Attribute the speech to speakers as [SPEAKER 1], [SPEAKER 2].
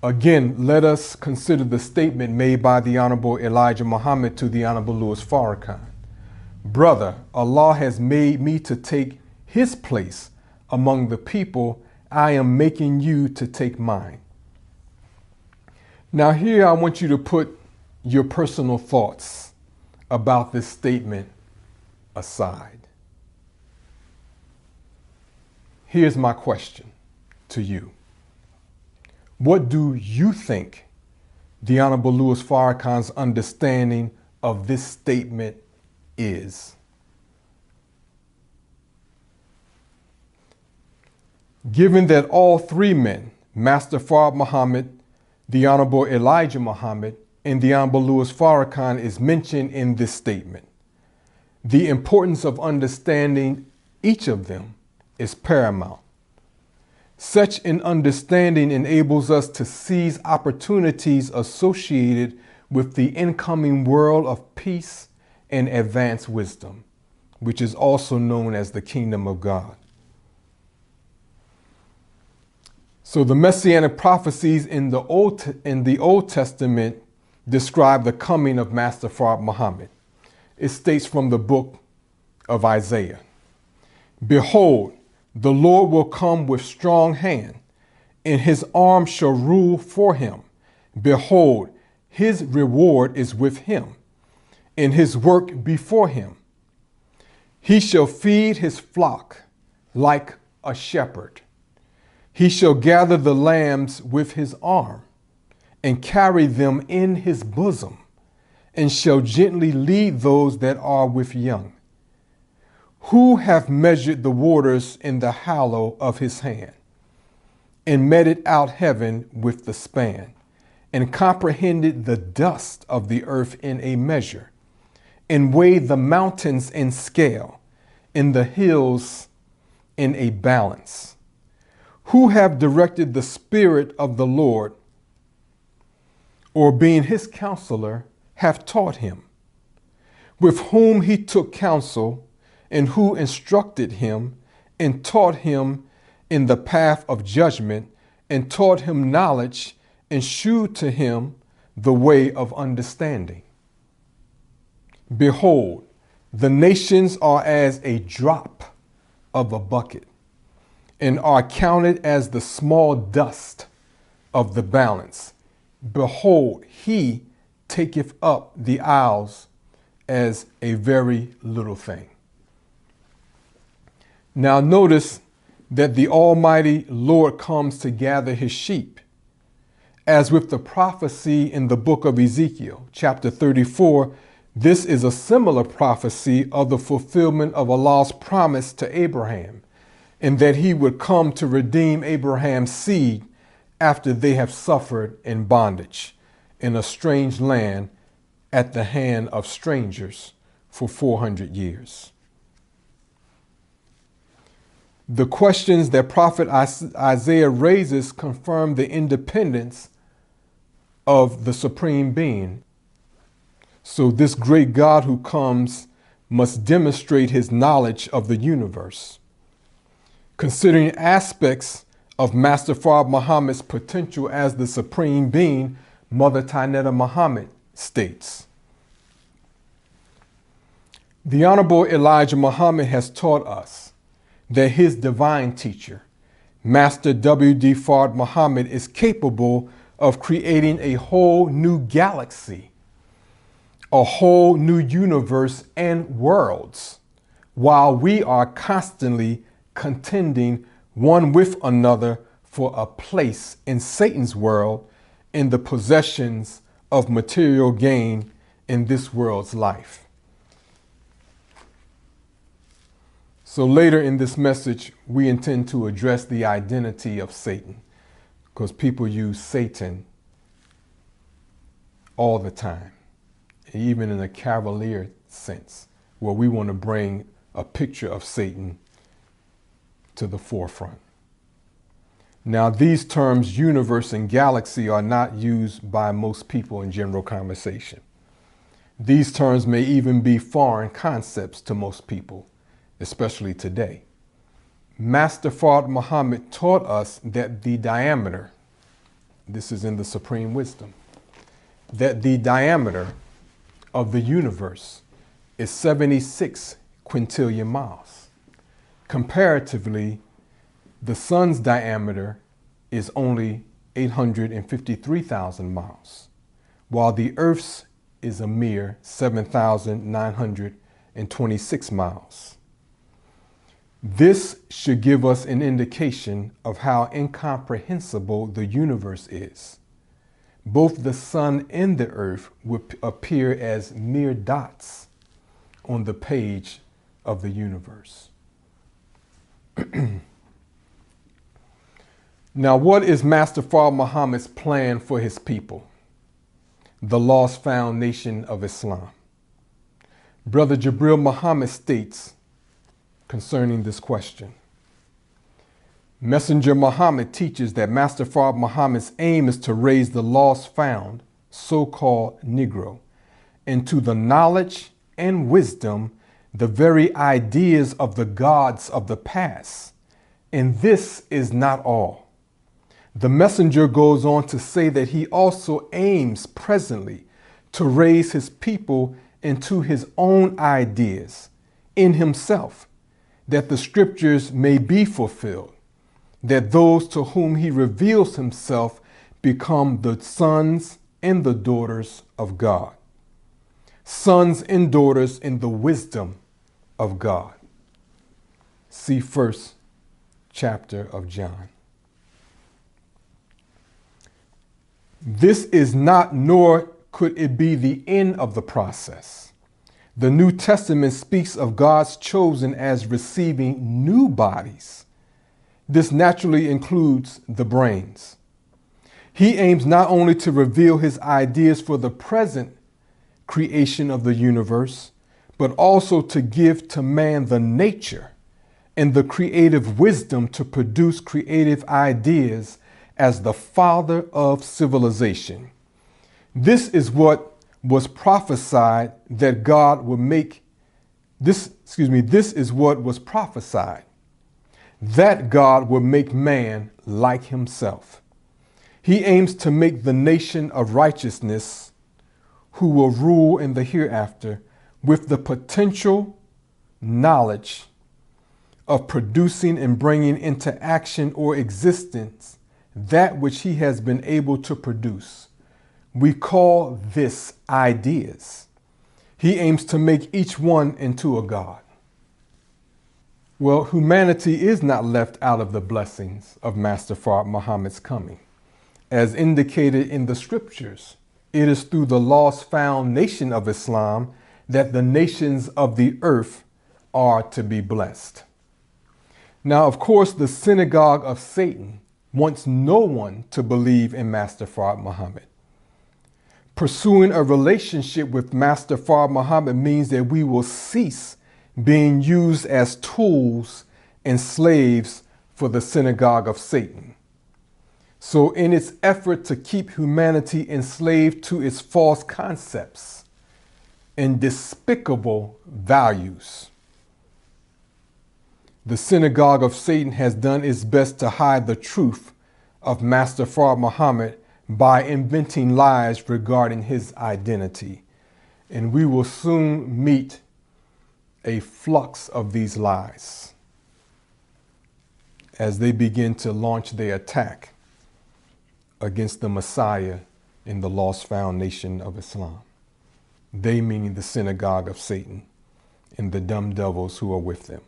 [SPEAKER 1] Again, let us consider the statement made by the Honorable Elijah Muhammad to the Honorable Louis Farrakhan. Brother, Allah has made me to take his place among the people. I am making you to take mine. Now here I want you to put your personal thoughts about this statement aside. Here's my question to you. What do you think the Honorable Louis Farrakhan's understanding of this statement is? Given that all three men, Master Fard Muhammad, the Honorable Elijah Muhammad, and the Honorable Louis Farrakhan is mentioned in this statement, the importance of understanding each of them is paramount. Such an understanding enables us to seize opportunities associated with the incoming world of peace and advanced wisdom, which is also known as the kingdom of God. So the messianic prophecies in the Old Testament describe the coming of Master Fard Muhammad. It states from the book of Isaiah, "Behold, the Lord will come with strong hand, and his arm shall rule for him. Behold, his reward is with him, and his work before him. He shall feed his flock like a shepherd. He shall gather the lambs with his arm, and carry them in his bosom, and shall gently lead those that are with young. Who hath measured the waters in the hollow of his hand, and meted out heaven with the span, and comprehended the dust of the earth in a measure, and weighed the mountains in scale, and the hills in a balance? Who have directed the Spirit of the Lord, or being his counselor, have taught him? With whom he took counsel, and who instructed him, and taught him in the path of judgment, and taught him knowledge, and shewed to him the way of understanding? Behold, the nations are as a drop of a bucket, and are counted as the small dust of the balance. Behold, he taketh up the isles as a very little thing." Now notice that the Almighty Lord comes to gather his sheep. As with the prophecy in the book of Ezekiel, chapter 34, this is a similar prophecy of the fulfillment of Allah's promise to Abraham, and that he would come to redeem Abraham's seed after they have suffered in bondage in a strange land at the hand of strangers for 400 years. The questions that Prophet Isaiah raises confirm the independence of the Supreme Being. So this great God who comes must demonstrate his knowledge of the universe. Considering aspects of Master Fard Muhammad's potential as the Supreme Being, Mother Tainetta Muhammad states, "The Honorable Elijah Muhammad has taught us that his divine teacher, Master W.D. Fard Muhammad, is capable of creating a whole new galaxy, a whole new universe and worlds, while we are constantly contending one with another for a place in Satan's world in the possessions of material gain in this world's life." So later in this message, we intend to address the identity of Satan, because people use Satan all the time, even in a cavalier sense, where we want to bring a picture of Satan to the forefront. Now, these terms, universe and galaxy, are not used by most people in general conversation. These terms may even be foreign concepts to most people, especially today. Master Fard Muhammad taught us that the diameter this is in the Supreme Wisdom, that the diameter of the universe is 76 quintillion miles. Comparatively, the sun's diameter is only 853,000 miles, while the Earth's is a mere 7,926 miles. This should give us an indication of how incomprehensible the universe is. Both the sun and the earth would appear as mere dots on the page of the universe. Now, what is Master Fard Muhammad's plan for his people, the lost found nation of Islam? Brother Jabril Muhammad states concerning this question: Messenger Muhammad teaches that Master Fard Muhammad's aim is to raise the lost found, so-called Negro, into the knowledge and wisdom, the very ideas of the gods of the past. And this is not all. The messenger goes on to say that he also aims presently to raise his people into his own ideas in himself, that the scriptures may be fulfilled, that those to whom he reveals himself become the sons and the daughters of God, sons and daughters in the wisdom of God. See first chapter of John. This is not, nor could it be, the end of the process. The New Testament speaks of God's chosen as receiving new bodies. This naturally includes the brains. He aims not only to reveal his ideas for the present creation of the universe, but also to give to man the nature and the creative wisdom to produce creative ideas as the father of civilization. This is what was prophesied that God would make this is what was prophesied, that God would make man like himself. He aims to make the nation of righteousness who will rule in the hereafter with the potential knowledge of producing and bringing into action or existence that which he has been able to produce. We call this ideas. He aims to make each one into a God. Well, humanity is not left out of the blessings of Master Fard Muhammad's coming. As indicated in the scriptures, it is through the lost found nation of Islam that the nations of the earth are to be blessed. Now, of course, the synagogue of Satan wants no one to believe in Master Fard Muhammad. Pursuing a relationship with Master Fard Muhammad means that we will cease being used as tools and slaves for the synagogue of Satan. So in its effort to keep humanity enslaved to its false concepts and despicable values, the synagogue of Satan has done its best to hide the truth of Master Fard Muhammad by inventing lies regarding his identity. And we will soon meet a flux of these lies as they begin to launch their attack against the Messiah in the lost found nation of Islam. They meaning the synagogue of Satan and the dumb devils who are with them.